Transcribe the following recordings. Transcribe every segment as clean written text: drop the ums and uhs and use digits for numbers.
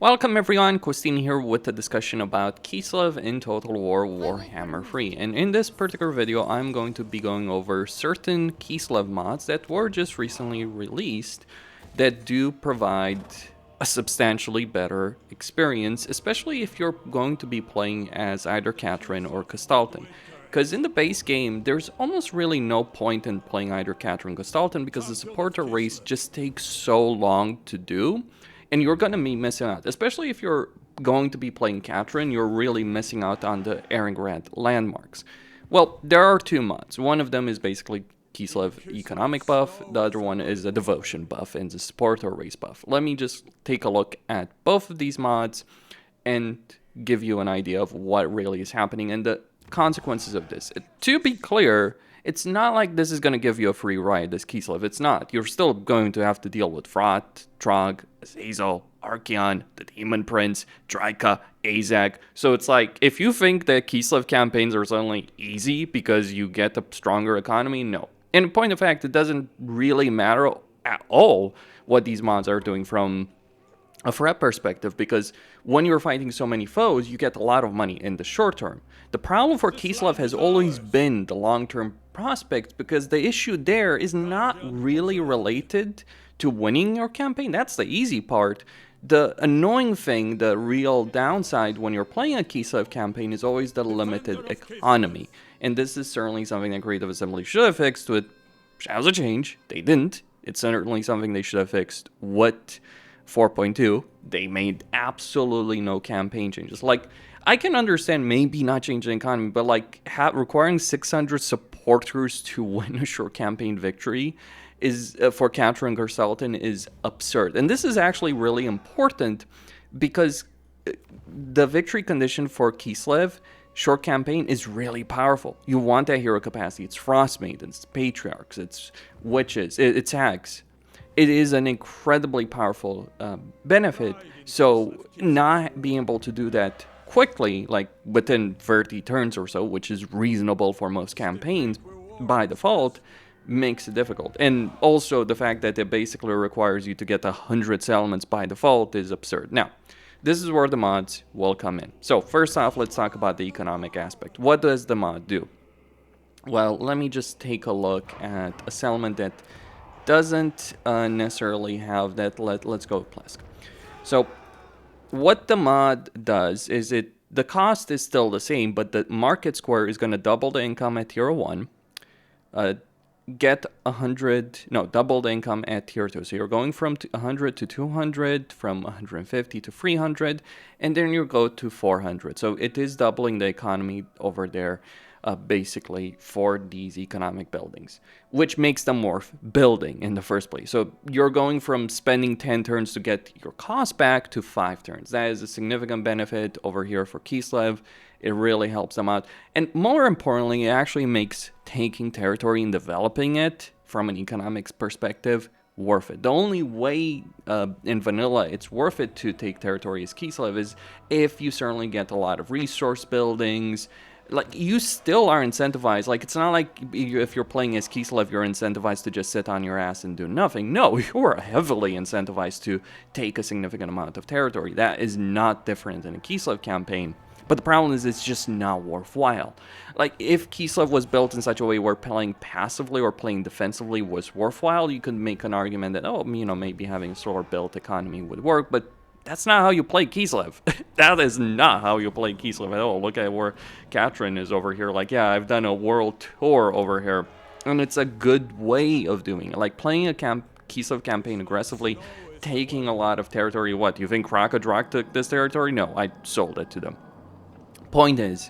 Welcome everyone, Christine here with a discussion about Kislev in Total War Warhammer 3. And in this particular video, I'm going to be going over certain Kislev mods that were just recently released that do provide a substantially better experience, especially if you're going to be playing as either Katrin or Kastaltin. Because in the base game, there's almost really no point in playing either Katrin or Kastaltin because the supporter race just takes so long to do. And you're going to be missing out, especially if you're going to be playing Katrin, you're really missing out on the Erengrad landmarks. Well, there are two mods. One of them is basically Kislev economic buff, the other one is a devotion buff and the supporter race buff. Let me just take a look at both of these mods and give you an idea of what really is happening and the consequences of this. To be clear, it's not like this is going to give you a free ride, this Kislev. It's not. You're still going to have to deal with Vrot, Trog, Azazel, Archeon, the Demon Prince, Draika, Azag. So it's like, if you think that Kislev campaigns are suddenly easy because you get a stronger economy, no. In point of fact, it doesn't really matter at all what these mods are doing from a threat perspective, because when you're fighting so many foes, you get a lot of money in the short term. The problem for Kislev has always been the long-term prospects, because the issue there is not really related to winning your campaign. That's the easy part. The annoying thing, the real downside when you're playing a Kislev campaign is always the limited economy. And this is certainly something that Creative Assembly should have fixed with Shadows of Change. They didn't. It's certainly something they should have fixed. What 4.2, they made absolutely no campaign changes. Like, I can understand maybe not changing the economy, but like requiring 600 supporters to win a short campaign victory is for Katrin Kastaltin is absurd. And this is actually really important because the victory condition for Kislev short campaign is really powerful. You want that hero capacity. It's Frost Maidens, it's Patriarchs, it's Witches, it's Hags. It is an incredibly powerful benefit, so not being able to do that quickly, like within 30 turns or so, which is reasonable for most campaigns by default, makes it difficult. And also the fact that it basically requires you to get 100 settlements by default is absurd. Now, this is where the mods will come in. So first off, let's talk about the economic aspect. What does the mod do? Well, let me just take a look at a settlement that doesn't necessarily have that. Let's go with Plesk. So what the mod does is the cost is still the same, but the market square is going to double the income at tier 1, get 100, no, double the income at tier 2. So you're going from 100 to 200, from 150 to 300, and then you go to 400. So it is doubling the economy over there. Basically for these economic buildings, which makes them worth building in the first place. So you're going from spending 10 turns to get your cost back to 5 turns. That is a significant benefit over here for Kislev. It really helps them out. And more importantly, it actually makes taking territory and developing it from an economics perspective worth it. The only way in vanilla it's worth it to take territory as Kislev is if you certainly get a lot of resource buildings. Like, you still are incentivized. Like, it's not like if you're playing as Kislev, you're incentivized to just sit on your ass and do nothing. No, you're heavily incentivized to take a significant amount of territory. That is not different in a Kislev campaign. But the problem is it's just not worthwhile. Like, if Kislev was built in such a way where playing passively or playing defensively was worthwhile, you could make an argument that, oh, you know, maybe having a slower built economy would work, but that's not how you play Kislev. That is not how you play Kislev at all. Look at where Katrin is over here. Like, yeah, I've done a world tour over here. And it's a good way of doing it. Like, playing a Kislev campaign aggressively, taking a lot of territory. What, you think Drak took this territory? No, I sold it to them. Point is,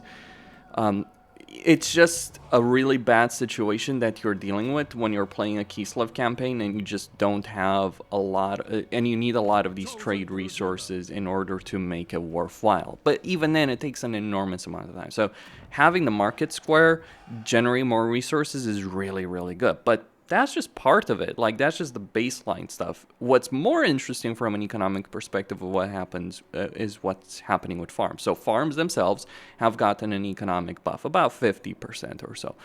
it's just a really bad situation that you're dealing with when you're playing a Kislev campaign and you just don't have a lot, and you need a lot of these trade resources in order to make it worthwhile. But even then, it takes an enormous amount of time. So having the market square generate more resources is really, really good. But that's just part of it. Like, that's just the baseline stuff. What's more interesting from an economic perspective of what happens is what's happening with farms. So farms themselves have gotten an economic buff, about 50% or so.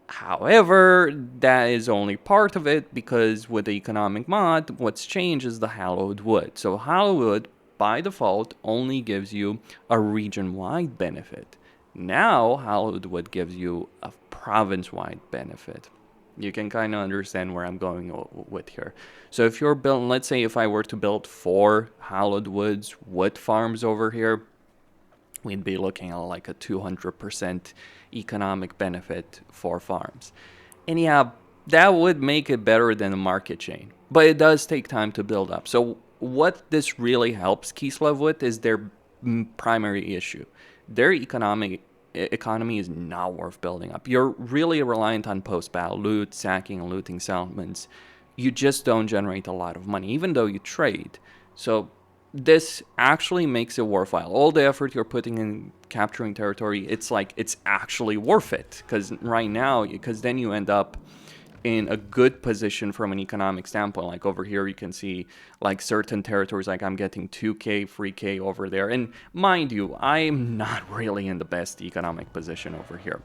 However, that is only part of it, because with the economic mod, what's changed is the hallowed wood. So hallowed wood by default only gives you a region-wide benefit. Now, Hallowed gives you a province-wide benefit. You can kind of understand where I'm going with here. So if you're building, let's say if I were to build 4 Hallowed Woods wood farms over here, we'd be looking at like a 200% economic benefit for farms. And yeah, that would make it better than a market chain. But it does take time to build up. So what this really helps Kislev with is their primary issue. Their economy is not worth building up. You're really reliant on post-battle loot, sacking and looting settlements. You just don't generate a lot of money, even though you trade. So this actually makes it worthwhile. All the effort you're putting in capturing territory, it's like it's actually worth it. Because right now, because then you end up in a good position from an economic standpoint. Like over here, you can see like certain territories, like I'm getting 2K, 3K over there. And mind you, I'm not really in the best economic position over here.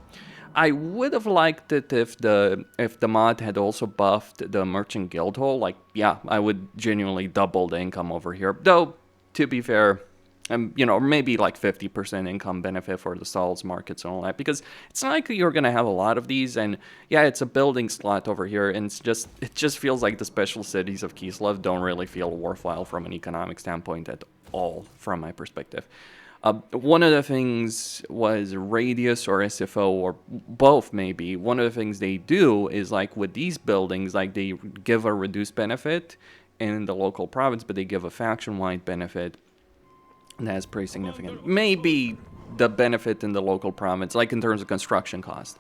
I would have liked it if the mod had also buffed the merchant guild hall. Like, yeah, I would genuinely double the income over here. Though, to be fair, you know, maybe like 50% income benefit for the stalls, markets, and all that, because it's not like you're gonna have a lot of these. And yeah, it's a building slot over here, and it just feels like the special cities of Kislev don't really feel worthwhile from an economic standpoint at all, from my perspective. One of the things was Radius or SFO, or both maybe. One of the things they do is like with these buildings, like they give a reduced benefit in the local province, but they give a faction-wide benefit. And that's pretty significant. Maybe the benefit in the local province, like in terms of construction cost.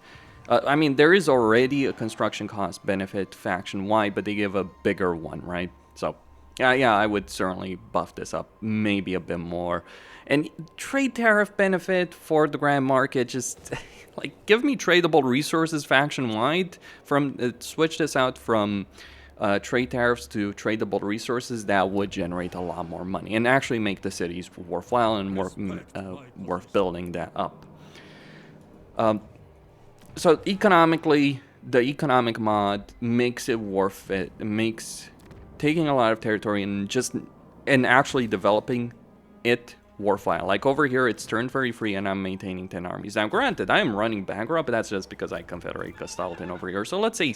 I mean, there is already a construction cost benefit faction-wide, but they give a bigger one, right? So, yeah, I would certainly buff this up maybe a bit more. And trade tariff benefit for the Grand Market, just like give me tradable resources faction-wide. Switch this out from trade tariffs to tradable resources. That would generate a lot more money and actually make the cities worthwhile and worth building that up. So economically, the economic mod makes it worth it. It makes taking a lot of territory and actually developing it worthwhile. Like over here, it's turned very free and I'm maintaining 10 armies. Now, granted, I am running bankrupt, but that's just because I confederate Kastaltin over here. So let's say,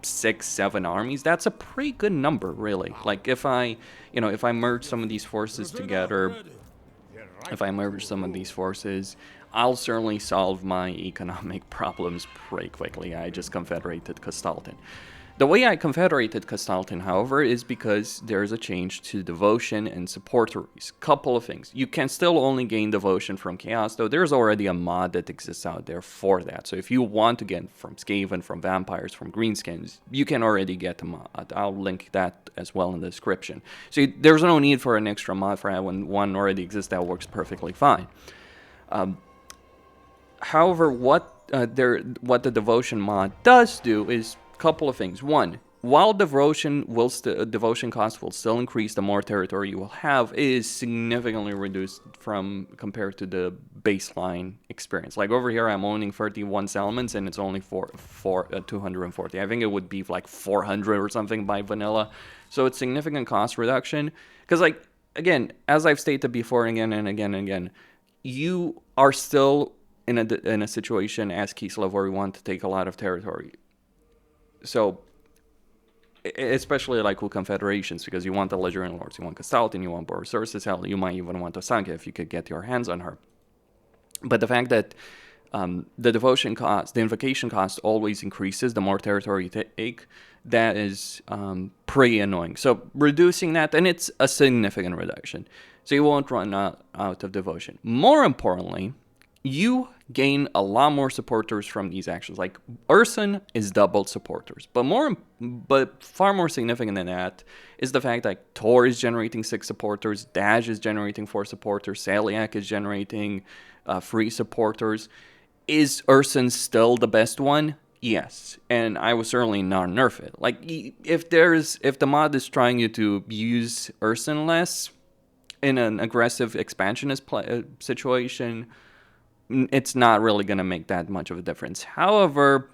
6, 7 armies. That's a pretty good number, really. Like if I merge some of these forces together, I'll certainly solve my economic problems pretty quickly. I just confederated Kastaltin. The way I confederated Kastaltin, however, is because there's a change to devotion and supporteries. Couple of things. You can still only gain devotion from chaos, though there's already a mod that exists out there for that. So if you want to get from Skaven, from vampires, from greenskins, you can already get the mod. I'll link that as well in the description. So there's no need for an extra mod for that when one already exists that works perfectly fine. However, what the devotion mod does do is couple of things. One, while devotion cost will still increase, the more territory you will have is significantly reduced compared to the baseline experience. Like over here, I'm owning 31 settlements and it's only for 240. I think it would be like 400 or something by vanilla. So it's significant cost reduction. Because like, again, as I've stated before again and again and again, you are still in a situation as Kislev where we want to take a lot of territory. So, especially like with confederations, because you want the Legionary Lords, you want Kastaltin, you want Borosursis, hell, you might even want Osanka if you could get your hands on her. But the fact that the devotion cost, the invocation cost always increases the more territory you take, that is pretty annoying. So reducing that, and it's a significant reduction. So you won't run out of devotion. More importantly, you gain a lot more supporters from these actions. Like Urson is doubled supporters, but far more significant than that is the fact that Tor is generating 6 supporters, Daj is generating 4 supporters, Saliak is generating 3 supporters. Is Urson still the best one? Yes, and I would certainly not nerf it. Like if the mod is trying you to use Urson less in an aggressive expansionist situation, it's not really going to make that much of a difference. However,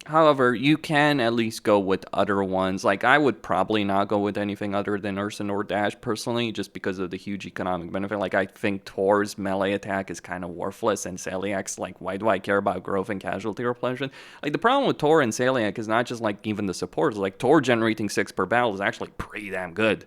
However, you can at least go with other ones. Like, I would probably not go with anything other than Urson or Dash personally, just because of the huge economic benefit. Like, I think Tor's melee attack is kind of worthless, and Celiac's, like, why do I care about growth and casualty replenishment? Like, the problem with Tor and Celiac is not just, like, even the supports. Like, Tor generating 6 per battle is actually pretty damn good.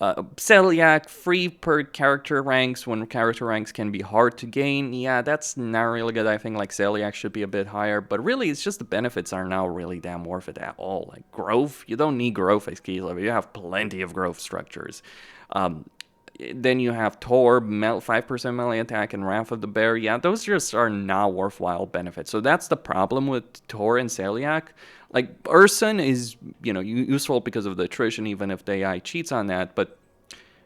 Celiac, free per character ranks when character ranks can be hard to gain. Yeah, that's not really good. I think like Celiac should be a bit higher, but really it's just the benefits are now really damn worth it at all. Like growth, you don't need growth as Kislev. You have plenty of growth structures. Then you have Tor, 5% melee attack, and Wrath of the Bear. Yeah, those just are not worthwhile benefits. So that's the problem with Tor and Celiac. Like, Urson is, useful because of the attrition, even if the AI cheats on that. But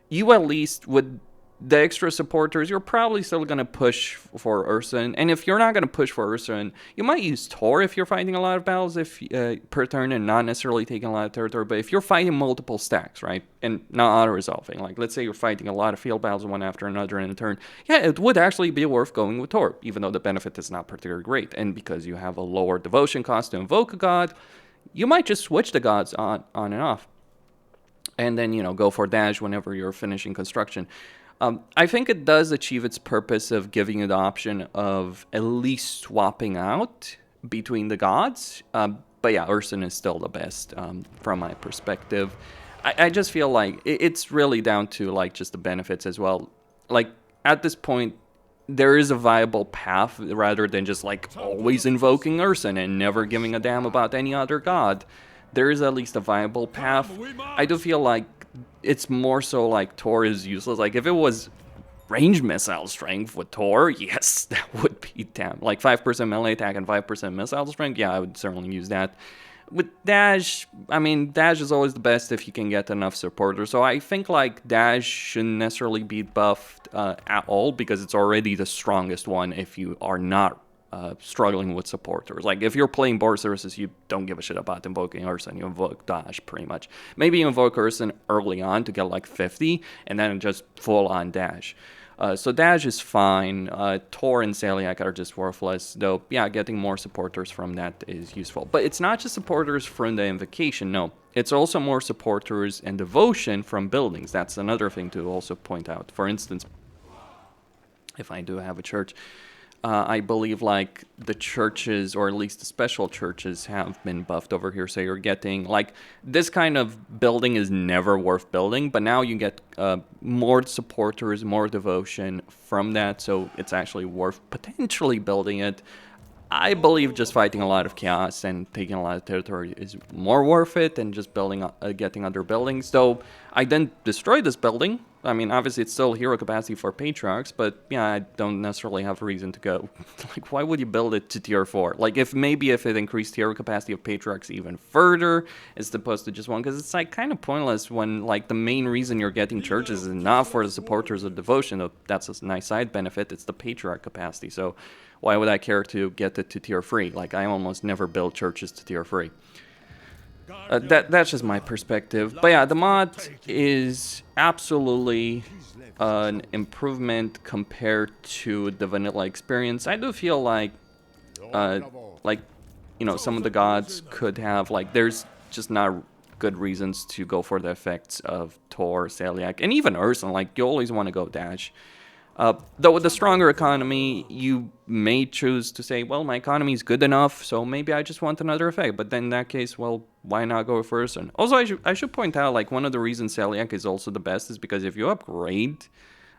you at least, with the extra supporters, you're probably still going to push for Urson. And if you're not going to push for Urson, you might use Tor if you're fighting a lot of battles per turn and not necessarily taking a lot of territory. But if you're fighting multiple stacks, right, and not auto-resolving, like let's say you're fighting a lot of field battles one after another in a turn, yeah, it would actually be worth going with Tor, even though the benefit is not particularly great. And because you have a lower devotion cost to invoke a god, you might just switch the gods on and off. And then, go for dash whenever you're finishing construction. I think it does achieve its purpose of giving you the option of at least swapping out between the gods. But yeah, Urson is still the best from my perspective. I just feel like it's really down to like just the benefits as well. Like at this point, there is a viable path rather than just like always invoking Urson and never giving a damn about any other god. There is at least a viable path. I do feel like it's more so like Tor is useless. Like if it was range missile strength with Tor, yes, that would be damn. Like 5% melee attack and 5% missile strength, yeah, I would certainly use that. With Dash, I mean, Dash is always the best if you can get enough supporters. So I think like Dash shouldn't necessarily be buffed at all because it's already the strongest one if you are not struggling with supporters. Like if you're playing board services, you don't give a shit about invoking Urson. You invoke Dash pretty much. Maybe you invoke Urson early on to get like 50 and then just full on Dash. So Dash is fine. Tor and Celiac are just worthless, though, yeah, getting more supporters from that is useful. But it's not just supporters from the invocation, no. It's also more supporters and devotion from buildings. That's another thing to also point out. For instance, if I do have a church, I believe like the churches, or at least the special churches, have been buffed over here. So you're getting like this kind of building is never worth building, but now you get more supporters, more devotion from that. So it's actually worth potentially building it. I believe just fighting a lot of chaos and taking a lot of territory is more worth it than just building, getting other buildings. Though I didn't destroy this building. I mean, obviously it's still hero capacity for Patriarchs, but yeah, I don't necessarily have a reason to go. Like, why would you build it to tier 4? Like, if it increased hero capacity of Patriarchs even further, as opposed to just one, because it's like kind of pointless when like the main reason you're getting churches is not for the supporters of devotion. That's a nice side benefit. It's the Patriarch capacity. So why would I care to get it to tier 3? Like, I almost never build churches to tier 3. That's just my perspective. But yeah, the mod is absolutely an improvement compared to the vanilla experience. I do feel like, some of the gods could have, like, there's just not good reasons to go for the effects of Tor, Celiac, and even Urson. Like, you always want to go Dash. Though with the stronger economy, you may choose to say, well, my economy is good enough, so maybe I just want another effect. But then in that case, well, why not go with Urson? Also, I should point out, like, one of the reasons Celiac is also the best is because if you upgrade...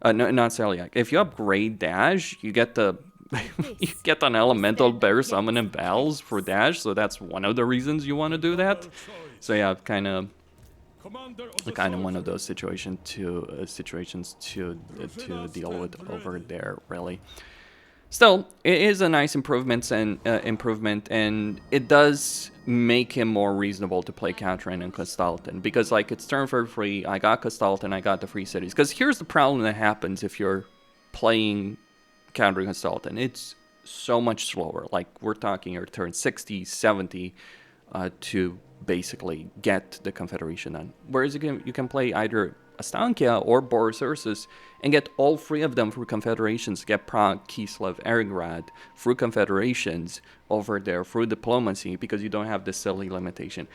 no, not Celiac. If you upgrade Dash, you get the... you get an elemental bear summon and battles for Dash, so that's one of the reasons you want to do that. So yeah, kind of one of those situations to deal with over there, really. Still, it is a nice improvement, and it does make him more reasonable to play Katrin and Castalton, because like it's turn for free. I got Castalton, I got the free cities. Because here's the problem that happens if you're playing Katrin Castalton. It's so much slower. Like we're talking your turn 60, 70 to basically get the Confederation done. Whereas you can play either Astankia or Boris Ursus and get all 3 of them through confederations, get Prague, Kislev, Erigrad through confederations over there, through diplomacy, because you don't have this silly limitation.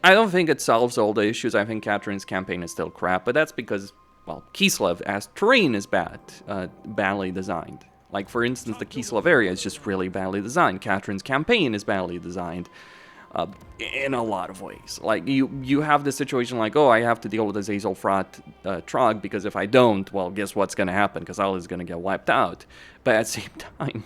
I don't think it solves all the issues. I think Catherine's campaign is still crap, but that's because, well, Kislev as terrain is badly designed. Like, for instance, the Kislev area is just really badly designed. Catherine's campaign is badly designed in a lot of ways. Like, you have this situation like, oh, I have to deal with this Azelfrat Trog, because if I don't, well, guess what's going to happen? Because is going to get wiped out. But at the same time,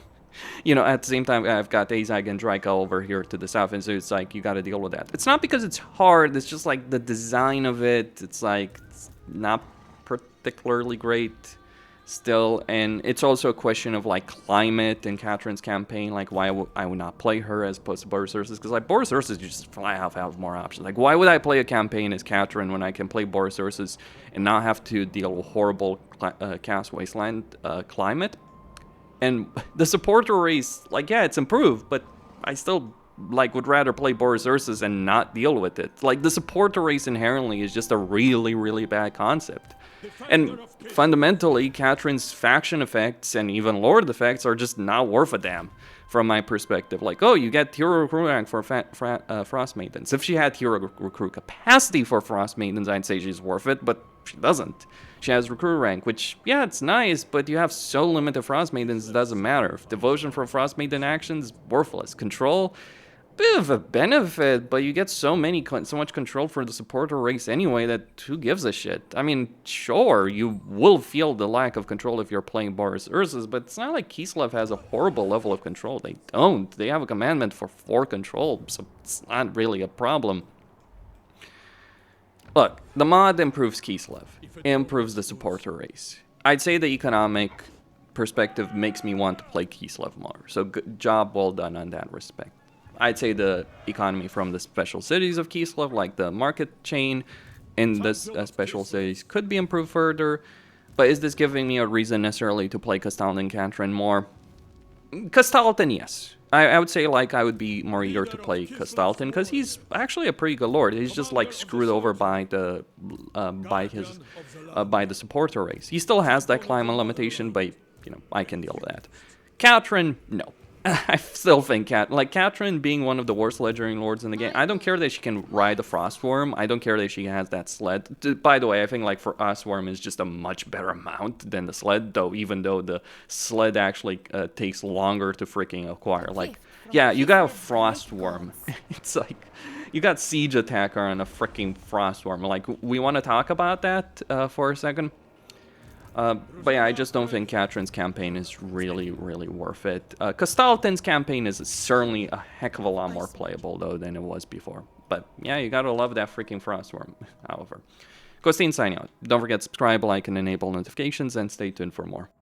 you know, at the same time, I've got Azag and Draika over here to the south, and so it's like, you got to deal with that. It's not because it's hard, it's just like the design of it, it's like, it's not particularly great still, and it's also a question of like climate and Catherine's campaign, like why I would not play her as opposed to Boris Ursus, because like Boris Ursus, you just flat out have more options. Like, why would I play a campaign as Catherine when I can play Boris Ursus and not have to deal with horrible Chaos Wasteland climate? And the supporter race, like, yeah, it's improved, but I still like would rather play Boris Ursus and not deal with it. Like, the supporter race inherently is just a really, really bad concept. And fundamentally, Catherine's faction effects and even Lord effects are just not worth a damn, from my perspective. Like, oh, you get hero recruit rank for Frost Maidens. If she had hero recruit capacity for Frost Maidens, I'd say she's worth it, but she doesn't. She has recruit rank, which, yeah, it's nice, but you have so limited Frost Maidens, it doesn't matter. Devotion for Frost Maiden actions, worthless. Control, bit of a benefit, but you get so much control for the supporter race anyway that who gives a shit? I mean, sure, you will feel the lack of control if you're playing Boris Ursus, but it's not like Kislev has a horrible level of control. They don't. They have a commandment for 4 control, so it's not really a problem. Look, the mod improves Kislev, improves the supporter race. I'd say the economic perspective makes me want to play Kislev more, so good job well done on that respect. I'd say the economy from the special cities of Kislev, like the market chain in the special cities, could be improved further. But is this giving me a reason necessarily to play Castalton and Catherine more? Castalton, yes. I would say, like, I would be more eager to play Castalton, because he's actually a pretty good lord. He's just, like, screwed over by the supporter race. He still has that climate limitation, but, you know, I can deal with that. Catherine, no. I still think Catherine being one of the worst legendary lords in the game. I don't care that she can ride a Frostworm. I don't care that she has that sled. By the way, I think like for us, Worm is just a much better mount than the sled, though. Even though the sled actually takes longer to freaking acquire. Like, yeah, you got a Frostworm. It's like you got Siege Attacker on a freaking Frostworm. Like, we want to talk about that for a second. But yeah, I just don't think Catherine's campaign is really, really worth it. Castalton's campaign is certainly a heck of a lot more playable, though, than it was before. But yeah, you gotta love that freaking Frostworm, however. Costin signing out. Don't forget to subscribe, like, and enable notifications, and stay tuned for more.